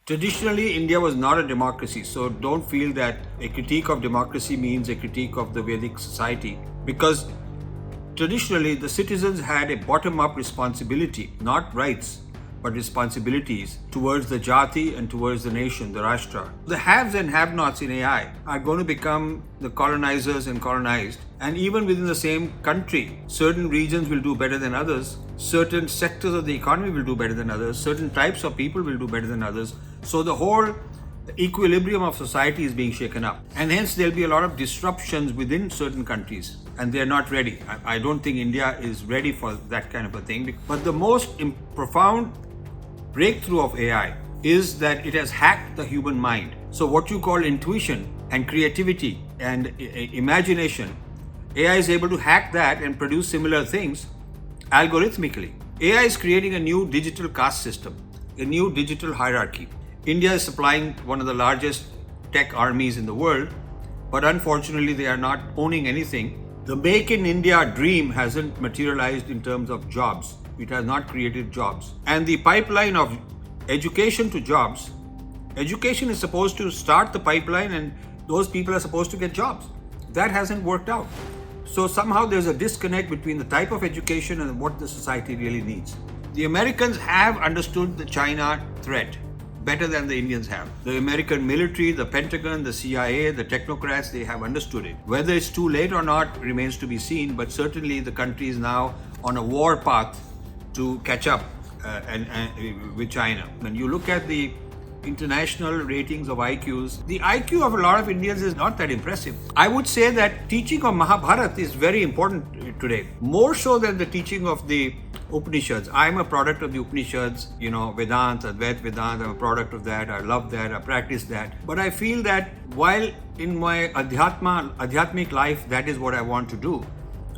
Traditionally, India was not a democracy, so don't feel that a critique of democracy means a critique of the Vedic society, because traditionally the citizens had a bottom up responsibility, not rights, but responsibilities towards the jati and towards the nation, the Rashtra. The haves and have nots in AI are going to become the colonizers and colonized, and even within the same country, certain regions will do better than others, certain sectors of the economy will do better than others, certain types of people will do better than others. So the whole equilibrium of society is being shaken up, and hence there'll be a lot of disruptions within certain countries, and they're not ready. I don't think India is ready for that kind of a thing. But the most profound breakthrough of AI is that it has hacked the human mind. So what you call intuition and creativity and imagination, AI is able to hack that and produce similar things algorithmically. AI is creating a new digital caste system, a new digital hierarchy. India is supplying one of the largest tech armies in the world, but unfortunately they are not owning anything. The Make in India dream hasn't materialized in terms of jobs. It has not created jobs. And the pipeline of education to jobs, education is supposed to start the pipeline and those people are supposed to get jobs. That hasn't worked out. So somehow there's a disconnect between the type of education and what the society really needs. The Americans have understood the China threat better than the Indians have. The American military, the Pentagon, the CIA, the technocrats, they have understood it. Whether it's too late or not remains to be seen, but certainly the country is now on a war path to catch up with China. When you look at the international ratings of IQs, the IQ of a lot of Indians is not that impressive. I would say that teaching of Mahabharata is very important today, more so than the teaching of the Upanishads. I'm a product of the Upanishads, Vedanta, Advaita Vedanta, I'm a product of that. I love that, I practice that. But I feel that while in my adhyatmic life, that is what I want to do.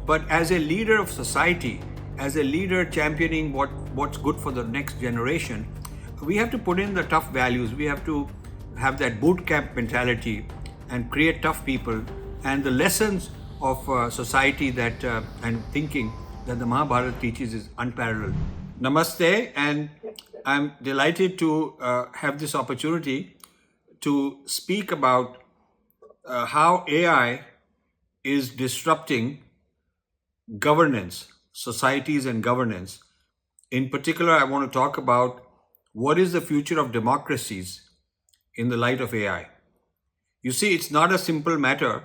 But as a leader of society, as a leader championing what's good for the next generation, we have to put in the tough values. We have to have that boot camp mentality and create tough people. And the lessons of society that and thinking that the Mahabharata teaches is unparalleled. Namaste, and I'm delighted to have this opportunity to speak about how AI is disrupting governance, societies and governance. In particular, I want to talk about what is the future of democracies in the light of AI. You see, it's not a simple matter,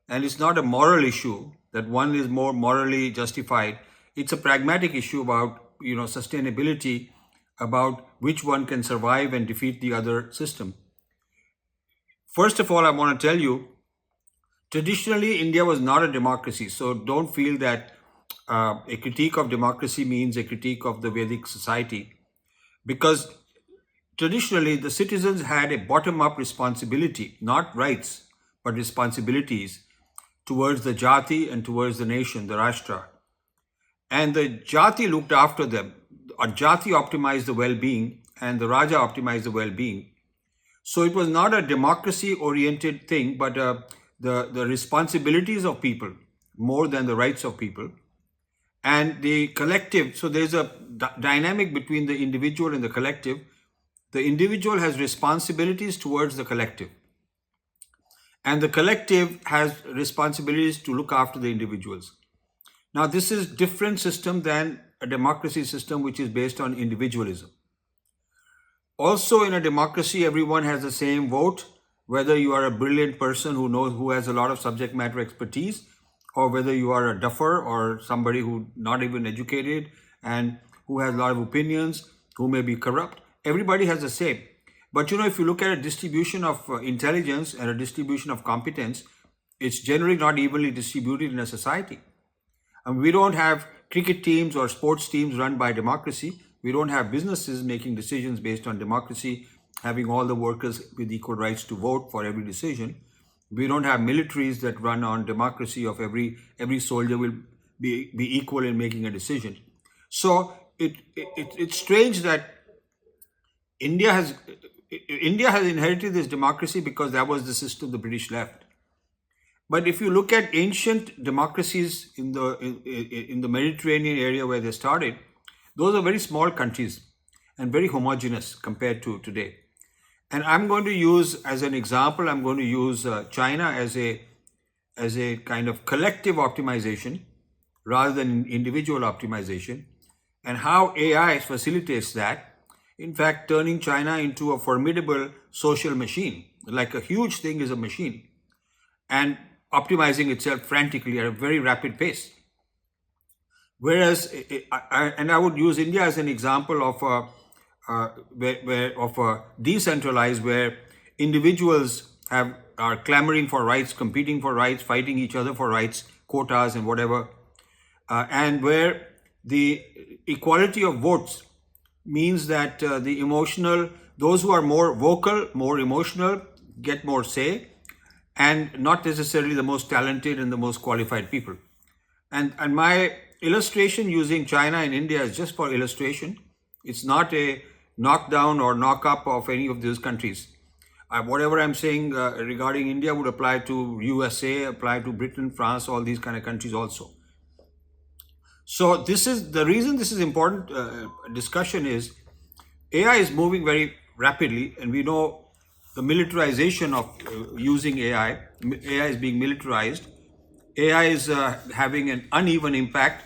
and it's not a moral issue that one is more morally justified. It's a pragmatic issue about sustainability, about which one can survive and defeat the other system. First of all, I want to tell you, traditionally India was not a democracy, so don't feel that a critique of democracy means a critique of the Vedic society, because traditionally the citizens had a bottom up responsibility, not rights, but responsibilities towards the jati and towards the nation, the Rashtra. And the jati looked after them. A jati optimized the well-being and the Raja optimized the well-being. So it was not a democracy-oriented thing, but the responsibilities of people more than the rights of people. And the collective, so there's a dynamic between the individual and the collective. The individual has responsibilities towards the collective. And the collective has responsibilities to look after the individuals. Now, this is a different system than a democracy system, which is based on individualism. Also, in a democracy, everyone has the same vote, whether you are a brilliant person who has a lot of subject matter expertise, or whether you are a duffer or somebody who not even educated and who has a lot of opinions, who may be corrupt. Everybody has the same. But if you look at a distribution of intelligence and a distribution of competence, it's generally not evenly distributed in a society. And we don't have cricket teams or sports teams run by democracy. We don't have businesses making decisions based on democracy, having all the workers with equal rights to vote for every decision. We don't have militaries that run on democracy of every soldier will be equal in making a decision. So it's strange that India has inherited this democracy because that was the system the British left. But if you look at ancient democracies in the Mediterranean area where they started, those are very small countries and very homogeneous compared to today. And I'm going to use, as an example, I'm going to use China as a kind of collective optimization rather than individual optimization, and how AI facilitates that. In fact, turning China into a formidable social machine, like a huge thing is a machine, and optimizing itself frantically at a very rapid pace. Whereas, and I would use India as an example of of a decentralized, where individuals are clamoring for rights, competing for rights, fighting each other for rights, quotas and whatever, and where the equality of votes means that the emotional, those who are more vocal, more emotional, get more say, and not necessarily the most talented and the most qualified people. And my illustration using China and India is just for illustration. It's not a knockdown or knock up of any of those countries. Whatever I'm saying regarding India would apply to USA, apply to Britain, France, all these kind of countries also. So this is the reason this is important discussion is AI is moving very rapidly, and we know the militarization of using AI. AI is being militarized. AI is having an uneven impact.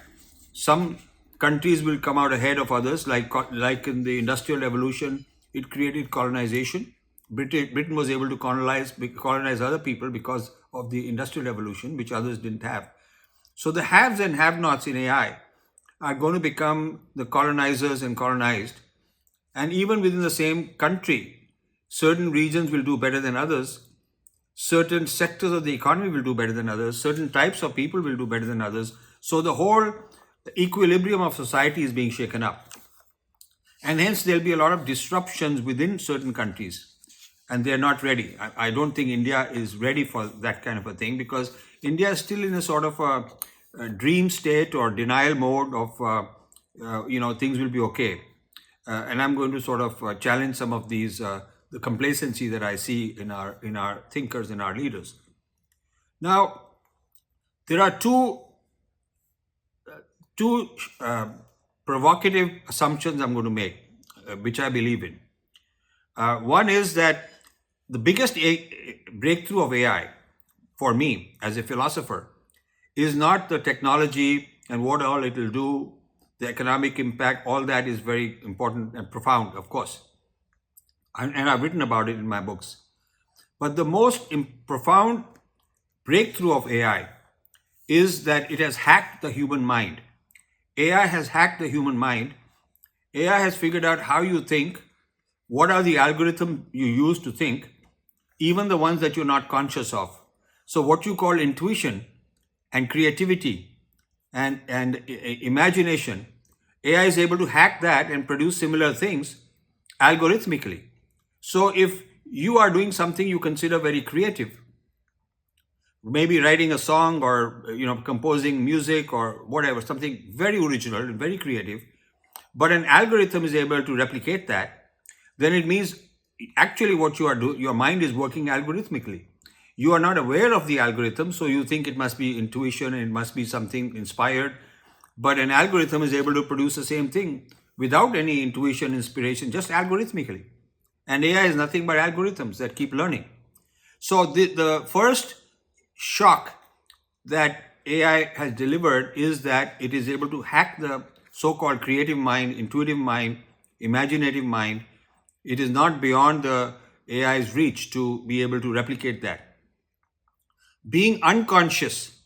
Some countries will come out ahead of others, like in the Industrial Revolution, it created colonization. Britain was able to colonize other people because of the Industrial Revolution, which others didn't have. So the haves and have-nots in AI are going to become the colonizers and colonized. And even within the same country, certain regions will do better than others. Certain sectors of the economy will do better than others. Certain types of people will do better than others. So the whole equilibrium of society is being shaken up. And hence there'll be a lot of disruptions within certain countries. And they're not ready. I don't think India is ready for that kind of a thing, because India is still in a sort of a dream state or denial mode of, things will be okay. And I'm going to sort of challenge some of these, the complacency that I see in our thinkers and our leaders. Now, there are two provocative assumptions I'm going to make, which I believe in. One is that the biggest breakthrough of AI for me as a philosopher is not the technology and what all it will do, the economic impact. All that is very important and profound, of course. And I've written about it in my books. But the most profound breakthrough of AI is that it has hacked the human mind. AI has hacked the human mind. AI has figured out how you think, what are the algorithms you use to think, even the ones that you're not conscious of. So what you call intuition and creativity and imagination, AI is able to hack that and produce similar things algorithmically. So if you are doing something you consider very creative, maybe writing a song or composing music or whatever, something very original and very creative, but an algorithm is able to replicate that, then it means actually what you are doing, your mind is working algorithmically. You are not aware of the algorithm, so you think it must be intuition and it must be something inspired. But an algorithm is able to produce the same thing without any intuition, inspiration, just algorithmically. And AI is nothing but algorithms that keep learning. So the first shock that AI has delivered is that it is able to hack the so-called creative mind, intuitive mind, imaginative mind. It is not beyond the AI's reach to be able to replicate that. Being unconscious,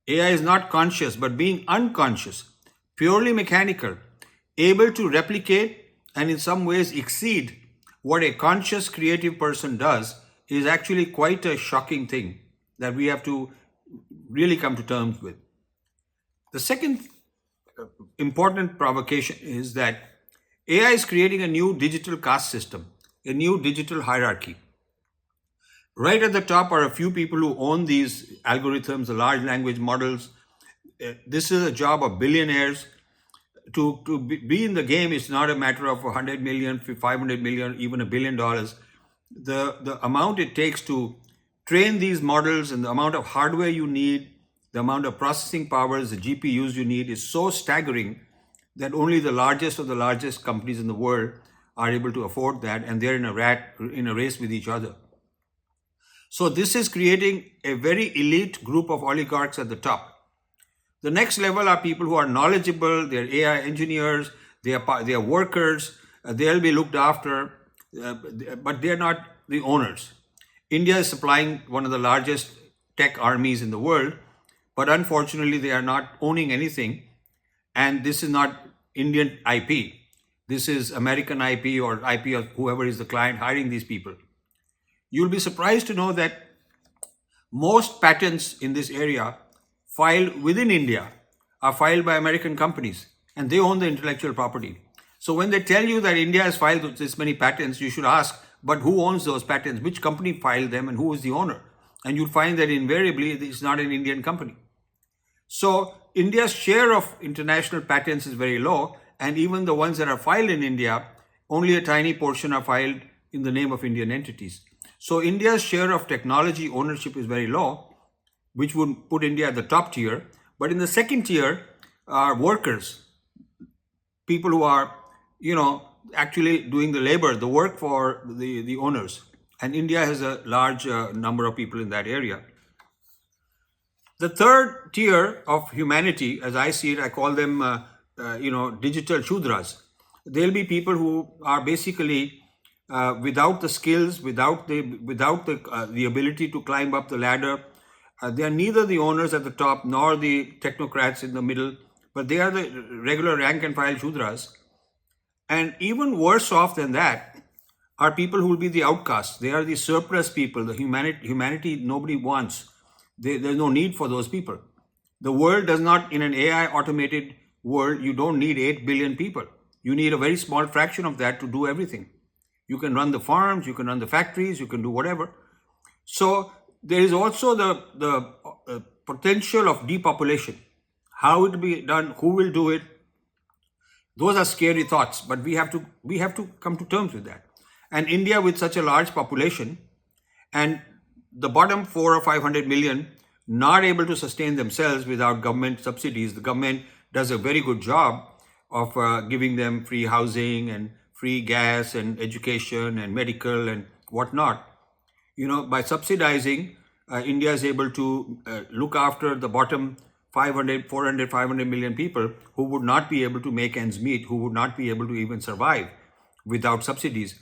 AI is not conscious, but being unconscious, purely mechanical, able to replicate and in some ways exceed what a conscious creative person does is actually quite a shocking thing that we have to really come to terms with. The second important provocation is that AI is creating a new digital caste system, a new digital hierarchy. Right at the top are a few people who own these algorithms, the large language models. This is a job of billionaires. To be in the game is not a matter of 100 million, 500 million, even $1 billion. The amount it takes to train these models and the amount of hardware you need, the amount of processing powers, the GPUs you need is so staggering that only the largest of the largest companies in the world are able to afford that, and they're in a race with each other. So this is creating a very elite group of oligarchs at the top. The next level are people who are knowledgeable, they're AI engineers, they are workers, they'll be looked after, but they're not the owners. India is supplying one of the largest tech armies in the world, but unfortunately they are not owning anything, and this is not Indian IP. This is American IP or IP of whoever is the client hiring these people. You'll be surprised to know that most patents in this area filed within India are filed by American companies, and they own the intellectual property. So when they tell you that India has filed this many patents, you should ask, but who owns those patents? Which company filed them and who is the owner? And you'll find that invariably it's not an Indian company. So India's share of international patents is very low, and even the ones that are filed in India, only a tiny portion are filed in the name of Indian entities. So India's share of technology ownership is very low, which would put India at the top tier. But in the second tier are workers, people who are, actually doing the labor, the work for the owners. And India has a large number of people in that area. The third tier of humanity, as I see it, I call them, digital Shudras. They'll be people who are basically without the skills, without the ability to climb up the ladder. They are neither the owners at the top nor the technocrats in the middle, but they are the regular rank and file Shudras. And even worse off than that are people who will be the outcasts. They are the surplus people, the humanity nobody wants. There's no need for those people. The world does not, in an AI automated world, you don't need 8 billion people. You need a very small fraction of that to do everything. You can run the farms, you can run the factories, you can do whatever. So there is also the potential of depopulation. How it will be done, who will do it, those are scary thoughts, but we have to come to terms with that. And India, with such a large population, and the bottom 4 or 500 million not able to sustain themselves without government subsidies. The government does a very good job of giving them free housing and free gas and education and medical and whatnot. By subsidizing, India is able to look after the bottom 500, 400, 500 million people who would not be able to make ends meet, who would not be able to even survive without subsidies.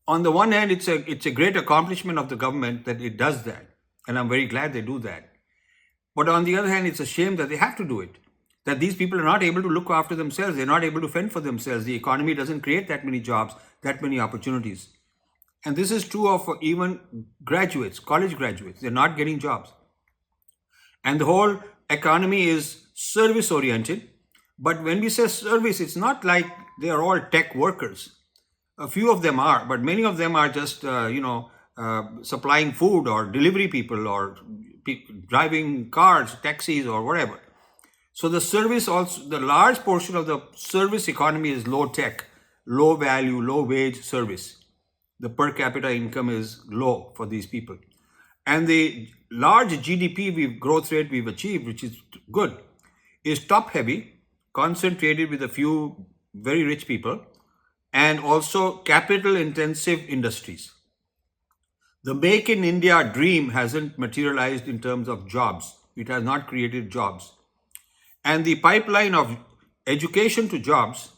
On the one hand, it's a great accomplishment of the government that it does that, and I'm very glad they do that. But on the other hand, it's a shame that they have to do it, that these people are not able to look after themselves, they're not able to fend for themselves. The economy doesn't create that many jobs, that many opportunities. And this is true of even graduates, college graduates, they're not getting jobs. And the whole economy is service oriented. But when we say service, it's not like they are all tech workers. A few of them are, but many of them are just, supplying food or delivery people or driving cars, taxis or whatever. So the service also, the large portion of the service economy is low tech, low value, low wage service. The per capita income is low for these people. And the large GDP growth rate we've achieved, which is good, is top heavy, concentrated with a few very rich people, and also capital intensive industries. The Make in India dream hasn't materialized in terms of jobs. It has not created jobs. And the pipeline of education to jobs,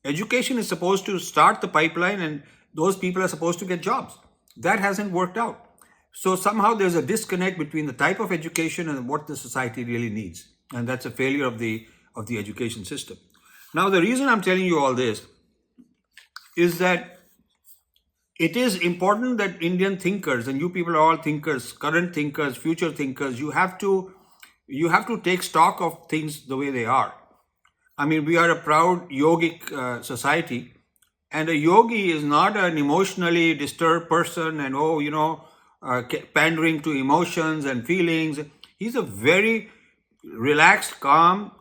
education is supposed to start the pipeline and those people are supposed to get jobs. That hasn't worked out. So somehow there's a disconnect between the type of education and what the society really needs. And that's a failure of the education system. Now, the reason I'm telling you all this is that it is important that Indian thinkers, and you people are all thinkers, current thinkers, future thinkers, you have to take stock of things the way they are. I mean, we are a proud yogic society, and a yogi is not an emotionally disturbed person and pandering to emotions and feelings. He's a very relaxed, calm,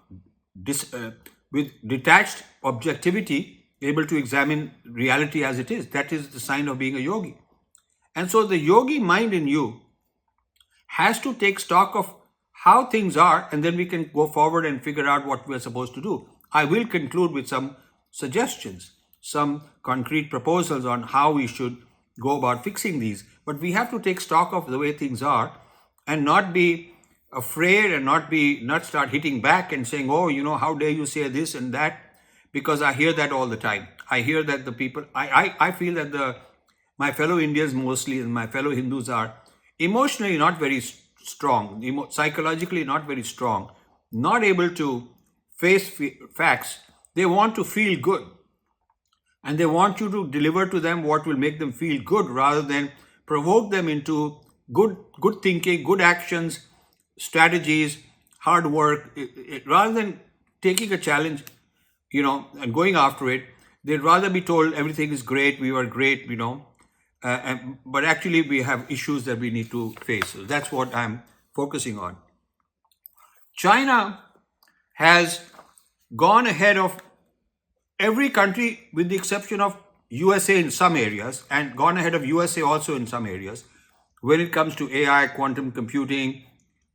with detached objectivity, able to examine reality as it is. That is the sign of being a yogi. And so the yogi mind in you has to take stock of how things are, and then we can go forward and figure out what we're supposed to do. I will conclude with some suggestions. some concrete proposals on how we should go about fixing these. But we have to take stock of the way things are and not be afraid and not start hitting back and saying, oh, how dare you say this and that, because I hear that all the time. I hear that the people, I feel that my fellow Indians mostly and my fellow Hindus are emotionally not very strong, psychologically not very strong, not able to face facts. They want to feel good, and they want you to deliver to them what will make them feel good rather than provoke them into good thinking, good actions, strategies, hard work. Rather than taking a challenge, and going after it, they'd rather be told everything is great, we are great, but actually we have issues that we need to face. So that's what I'm focusing on. China has gone ahead of every country with the exception of USA in some areas, and gone ahead of USA also in some areas when it comes to AI, quantum computing,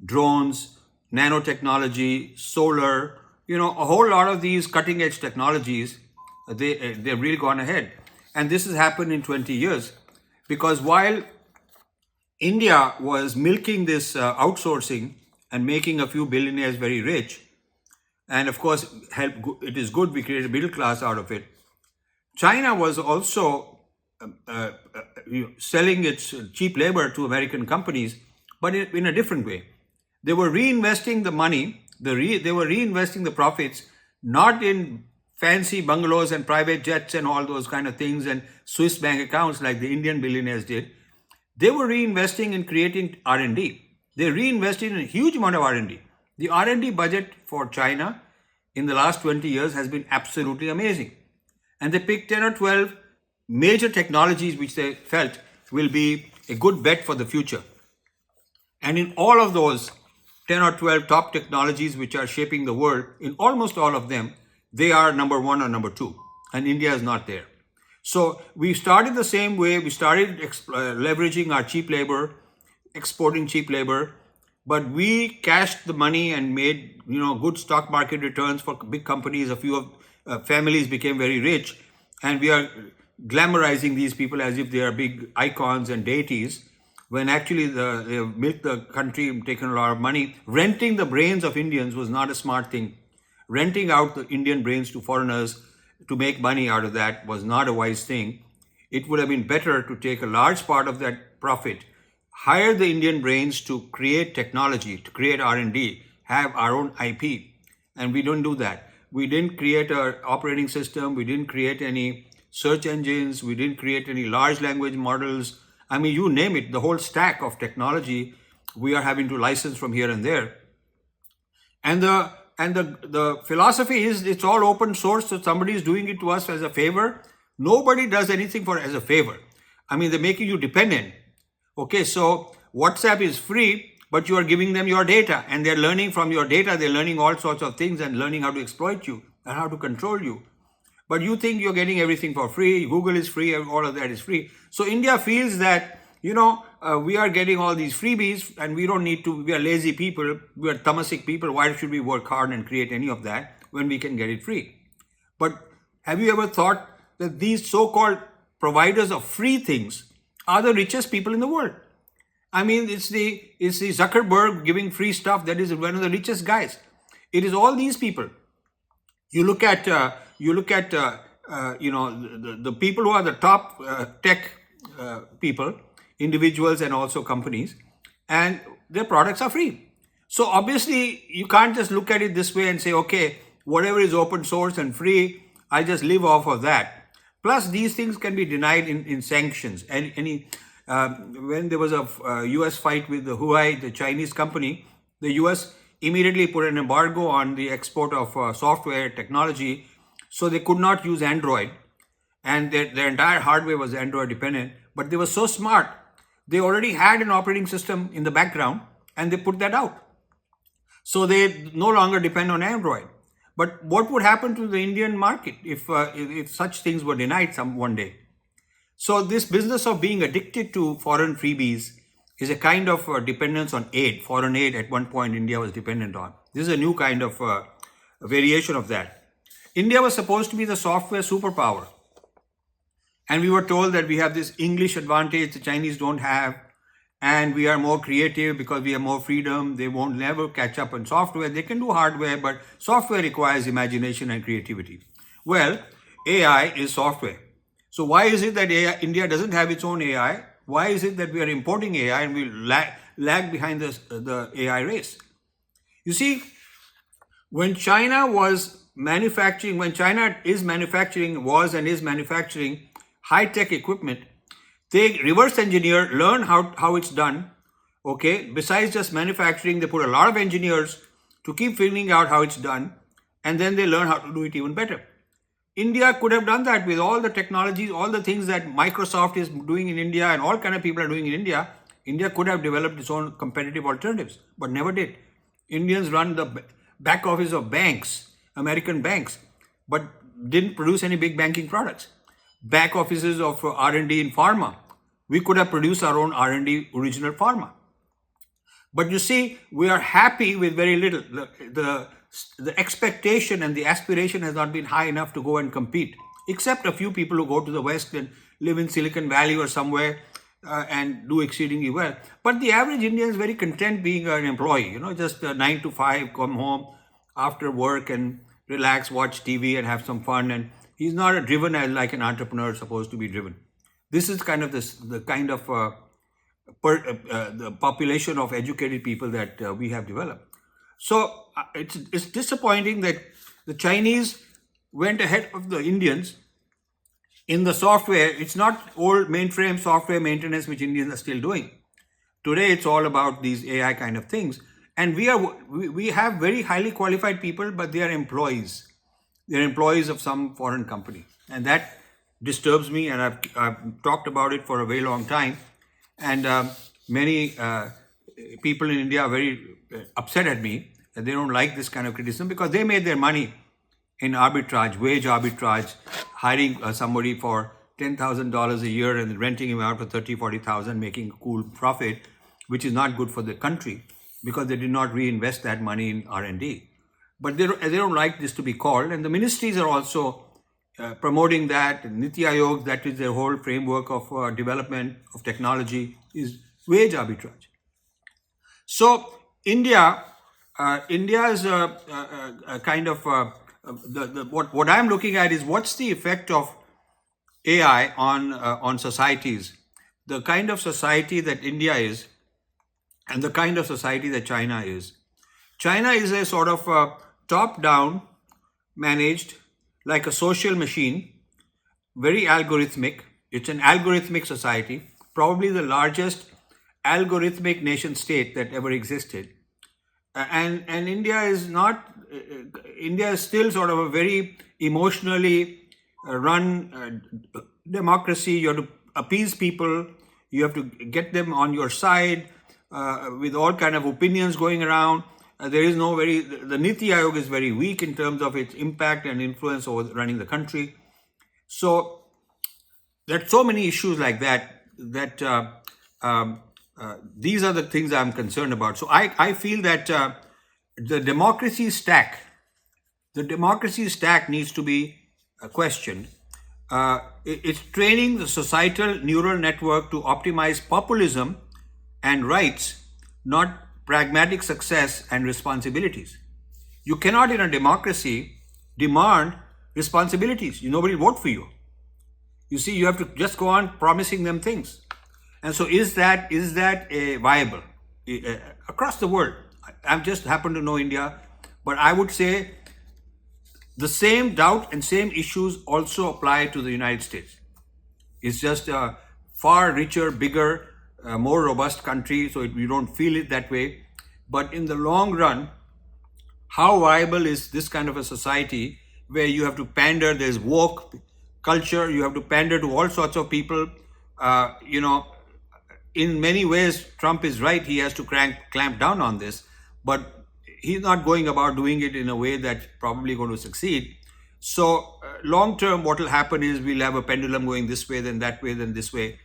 drones, nanotechnology, solar, a whole lot of these cutting edge technologies, they've really gone ahead. And this has happened in 20 years because while India was milking this outsourcing and making a few billionaires very rich, and of course, it is good we created a middle class out of it. China was also selling its cheap labor to American companies, but in a different way. They were reinvesting the money, they were reinvesting the profits, not in fancy bungalows and private jets and all those kind of things and Swiss bank accounts like the Indian billionaires did. They were reinvesting in creating R&D. They reinvested in a huge amount of R&D. The R&D budget for China in the last 20 years has been absolutely amazing. And they picked 10 or 12 major technologies which they felt will be a good bet for the future. And in all of those 10 or 12 top technologies which are shaping the world, in almost all of them, they are number one or number two. And India is not there. So we started the same way. We started leveraging our cheap labor, exporting cheap labor, but we cashed the money and made good stock market returns for big companies. A few of families became very rich, and we are glamorizing these people as if they are big icons and deities, when actually they have milked the country, taken a lot of money. Renting the brains of Indians was not a smart thing. Renting out the Indian brains to foreigners to make money out of that was not a wise thing. It would have been better to take a large part of that profit, hire the Indian brains to create technology, to create R&D, have our own IP. And we don't do that. We didn't create an operating system. We didn't create any search engines. We didn't create any large language models. I mean, you name it, the whole stack of technology we are having to license from here and there. And the philosophy is it's all open source, so somebody is doing it to us as a favor. Nobody does anything as a favor. I mean, they're making you dependent. Okay, so WhatsApp is free, but you are giving them your data, and they're learning from your data. They're learning all sorts of things and learning how to exploit you and how to control you. But you think you're getting everything for free. Google is free, all of that is free. So India feels that, we are getting all these freebies and we don't need to, we are lazy people, we are tamasic people. Why should we work hard and create any of that when we can get it free? But have you ever thought that these so-called providers of free things are the richest people in the world? I mean, it's the Zuckerberg giving free stuff that is one of the richest guys. It is all these people. You look at the people who are the top tech people, individuals and also companies, and their products are free. So obviously you can't just look at it this way and say, okay, whatever is open source and free, I just live off of that. Plus these things can be denied in sanctions. And when there was a US fight with the Huawei, the Chinese company, the US immediately put an embargo on the export of software technology, so they could not use Android, and their entire hardware was Android dependent. But they were so smart, they already had an operating system in the background and they put that out. So they no longer depend on Android. But what would happen to the Indian market if such things were denied one day? So this business of being addicted to foreign freebies is a kind of dependence on aid. Foreign aid at one point India was dependent on. This is a new kind of variation of that. India was supposed to be the software superpower. And we were told that we have this English advantage the Chinese don't have, and we are more creative because we have more freedom. They won't never catch up on software. They can do hardware, but software requires imagination and creativity. Well, AI is software. So why is it that India doesn't have its own AI? Why is it that we are importing AI and we lag behind the AI race? You see, when China was manufacturing, when China is manufacturing, was and is manufacturing high-tech equipment, they reverse engineer, learn how it's done. Okay, besides just manufacturing, they put a lot of engineers to keep figuring out how it's done, and then they learn how to do it even better. India could have done that with all the technologies, all the things that Microsoft is doing in India and all kind of people are doing in India. India could have developed its own competitive alternatives, but never did. Indians run the back office of banks, American banks, but didn't produce any big banking products. Back offices of R&D in pharma. We could have produced our own R&D original pharma. But you see, we are happy with very little. The expectation and the aspiration has not been high enough to go and compete, except a few people who go to the West and live in Silicon Valley or somewhere and do exceedingly well. But the average Indian is very content being an employee, just 9 to 5, come home after work and relax, watch TV and have some fun. And he's not driven as like an entrepreneur is supposed to be driven. This is kind of the kind of the population of educated people that we have developed. So it's disappointing that the Chinese went ahead of the Indians in the software. It's not old mainframe software maintenance which Indians are still doing. Today it's all about these AI kind of things. And we have very highly qualified people, but they are employees. They're employees of some foreign company. And that disturbs me, and I've talked about it for a very long time. And many people in India are very upset at me, and they don't like this kind of criticism because they made their money in arbitrage, wage arbitrage, hiring somebody for $10,000 a year and renting him out for 30, 40,000, making a cool profit, which is not good for the country because they did not reinvest that money in R&D. But they don't like this to be called, and the ministries are also promoting that. Niti Aayog, that is their whole framework of development of technology, is wage arbitrage. So India is a kind of what I'm looking at is what's the effect of AI on societies, the kind of society that India is, and the kind of society that China is. China is a sort of top-down managed, like a social machine, very algorithmic. It's an algorithmic society, probably the largest algorithmic nation state that ever existed. And India is not, India is still sort of a very emotionally run democracy. You have to appease people, you have to get them on your side with all kind of opinions going around. There is no the Niti Aayog is very weak in terms of its impact and influence over running the country. So there are so many issues like that these are the things I'm concerned about. So I feel that the democracy stack needs to be questioned. It's training the societal neural network to optimize populism and rights, not pragmatic success and responsibilities. You cannot in a democracy demand responsibilities. Nobody will vote for you. You see, you have to just go on promising them things. And so is that viable across the world? I've just happened to know India, but I would say the same doubt and same issues also apply to the United States. It's just a far richer, bigger, more robust country, so you don't feel it that way. But in the long run, how viable is this kind of a society where you have to pander? There's woke culture, you have to pander to all sorts of people. In many ways, Trump is right. He has to clamp down on this, but he's not going about doing it in a way that's probably going to succeed. So long term, what will happen is we'll have a pendulum going this way, then that way, then this way.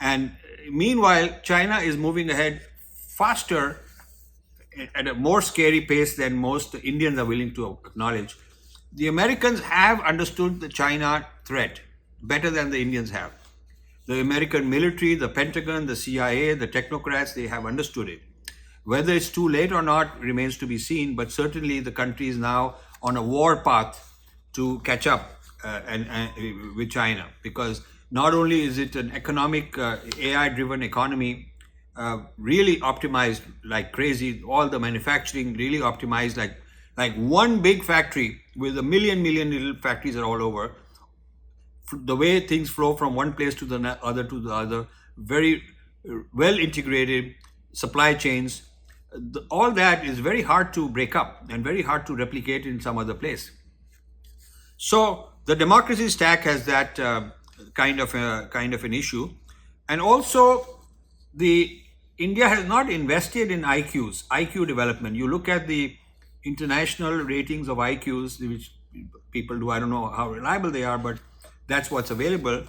And meanwhile, China is moving ahead faster at a more scary pace than most Indians are willing to acknowledge. The Americans have understood the China threat. better than the Indians have. The American military, the Pentagon, the CIA, the technocrats, they have understood it. Whether it's too late or not remains to be seen, but certainly the country is now on a war path to catch up with China, because not only is it an economic, AI-driven economy, really optimized like crazy, all the manufacturing really optimized like one big factory with a million little factories are all over. The way things flow from one place to the other, very well integrated supply chains, all that is very hard to break up and very hard to replicate in some other place. So the democracy stack has that kind of an issue, and also the India has not invested in IQ development. You look at the international ratings of IQs, which people do. I don't know how reliable they are, but that's what's available.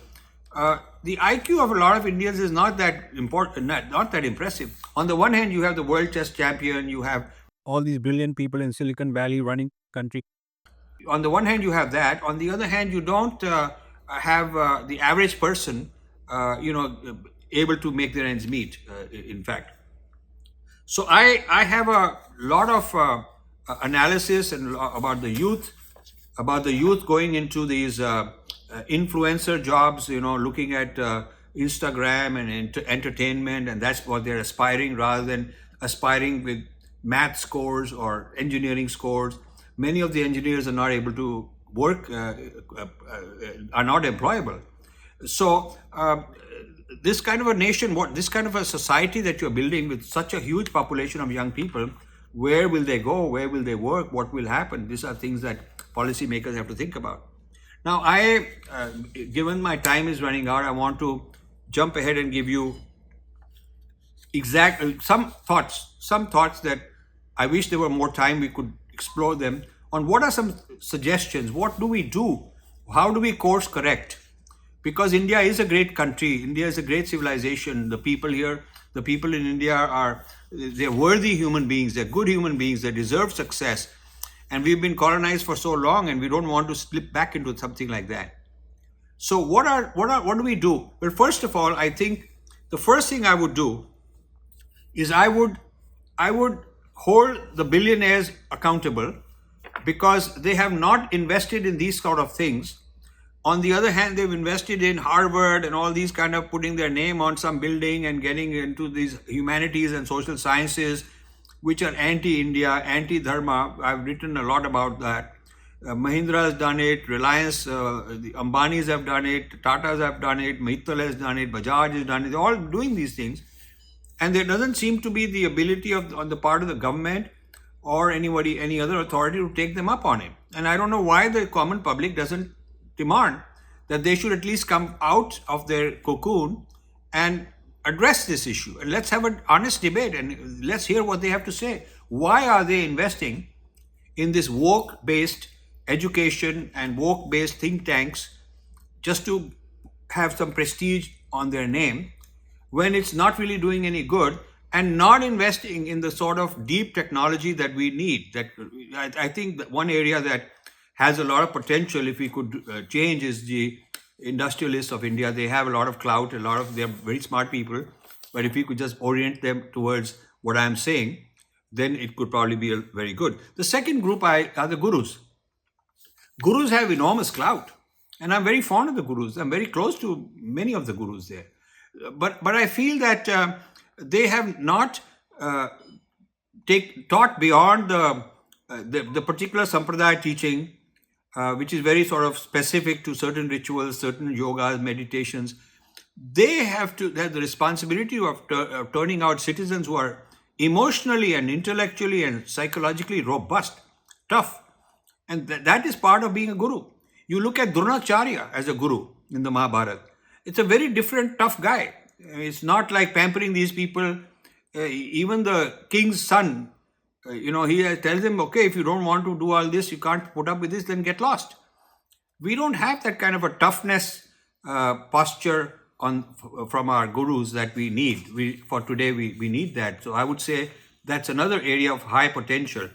The IQ of a lot of Indians is not that important, not that impressive. On the one hand, you have the world chess champion, you have All these brilliant people in Silicon Valley running country. on the one hand you have that. On the other hand, you don't have the average person, able to make their ends meet. In fact, so I have a lot of analysis and about the youth going into these influencer jobs. Looking at Instagram and entertainment, and that's what they're aspiring rather than aspiring with math scores or engineering scores. Many of the engineers are not able to work, are not employable. So this kind of a nation, this kind of a society that you're building with such a huge population of young people, where will they go? Where will they work? What will happen? These are things that policymakers have to think about. Now, given my time is running out, I want to jump ahead and give you some thoughts that I wish there were more time, we could explore them, on what are some suggestions. What do we do? How do we course correct? Because India is a great country, India is a great civilization. The people here, the people in India they're worthy human beings, they're good human beings, they deserve success. And we've been colonized for so long, and we don't want to slip back into something like that. So what do we do? Well, first of all, I think the first thing I would do is I would hold the billionaires accountable, because they have not invested in these sort of things. On the other hand, they've invested in Harvard and all these kind of putting their name on some building and getting into these humanities and social sciences, which are anti-India, anti-dharma. I've written a lot about that. Mahindra has done it, Reliance, the Ambanis have done it, Tatas have done it, Mittal has done it, Bajaj has done it. They're all doing these things. And there doesn't seem to be the ability on the part of the government or any other authority to take them up on it. And I don't know why the common public doesn't demand that they should at least come out of their cocoon and address this issue. And let's have an honest debate and let's hear what they have to say. Why are they investing in this woke-based education and woke-based think tanks just to have some prestige on their name, when it's not really doing any good, and not investing in the sort of deep technology that we need? That I think that one area that has a lot of potential, if we could change, is the industrialists of India. They have a lot of clout, they're very smart people, but if we could just orient them towards what I'm saying, then it could probably be very good. The second group are the gurus. Gurus have enormous clout, and I'm very fond of the gurus. I'm very close to many of the gurus there. But I feel that they have not taught beyond the particular sampradaya teaching, which is very sort of specific to certain rituals, certain yogas, meditations. They have the responsibility of turning out citizens who are emotionally and intellectually and psychologically robust, tough. And that is part of being a guru. You look at Dronacharya as a guru in the Mahabharata. It's a very different, tough guy. It's not like pampering these people. Even the king's son, he tells him, okay, if you don't want to do all this, you can't put up with this, then get lost. We don't have that kind of a toughness posture from our gurus that we need. For today, we need that. So I would say that's another area of high potential.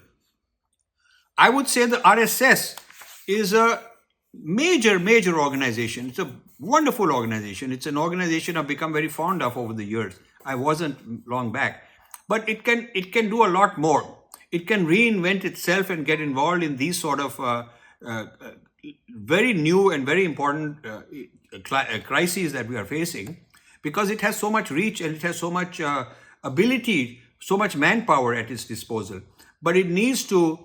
I would say the RSS is a major organization. It's a Wonderful organization. It's an organization I've become very fond of over the years. I wasn't long back, but it can do a lot more. It can reinvent itself and get involved in these sort of uh, very new and very important crises that we are facing, because it has so much reach and it has so much ability, so much manpower at its disposal. But it needs to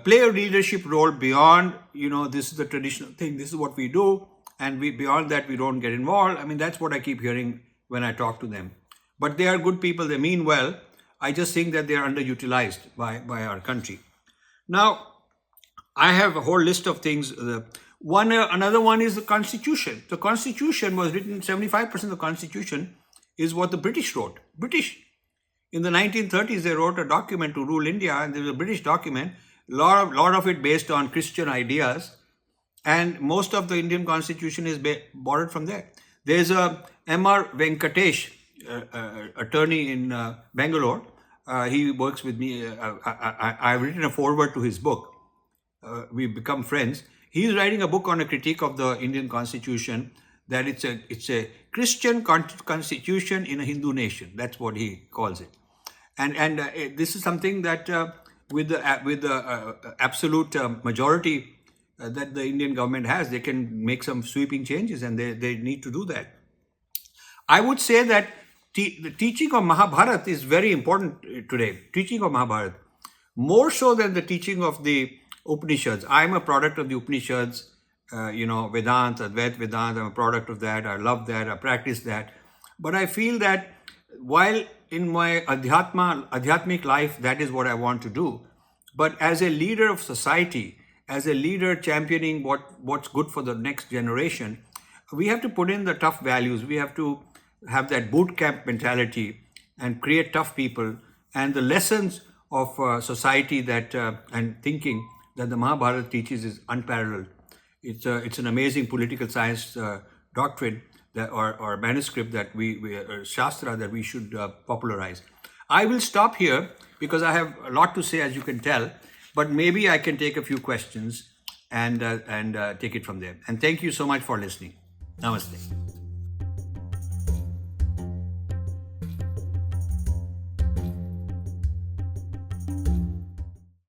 play a leadership role beyond, this is the traditional thing, this is what we do, and beyond that we don't get involved. I mean, that's what I keep hearing when I talk to them. But they are good people, they mean well. I just think that they are underutilized by our country. Now, I have a whole list of things. Another one is the Constitution. The Constitution was written, 75% of the Constitution is what the British wrote. British. In the 1930s, they wrote a document to rule India, and there was a British document, lot of it based on Christian ideas, and most of the Indian Constitution is borrowed from there. There's a M.R. Venkatesh, attorney in Bangalore. He works with me. I've written a foreword to his book. We've become friends. He's writing a book on a critique of the Indian Constitution, that it's a Christian constitution in a Hindu nation. That's what he calls it. And this is something that with the absolute majority that the Indian government has, they can make some sweeping changes, and they need to do that. I would say that the teaching of Mahabharata is very important today. Teaching of Mahabharata, more so than the teaching of the Upanishads. I'm a product of the Upanishads, Vedanta, Advaita Vedanta. I'm a product of that. I love that. I practice that. But I feel that while in my adhyatmic life, that is what I want to do. But as a leader of society, as a leader championing what's good for the next generation, we have to put in the tough values. We have to have that boot camp mentality and create tough people. And the lessons of society that and thinking that the Mahabharata teaches is unparalleled. It's an amazing political science doctrine that or manuscript that we Shastra that we should popularize. I will stop here because I have a lot to say, as you can tell, but maybe I can take a few questions and take it from there. And thank you so much for listening. Namaste.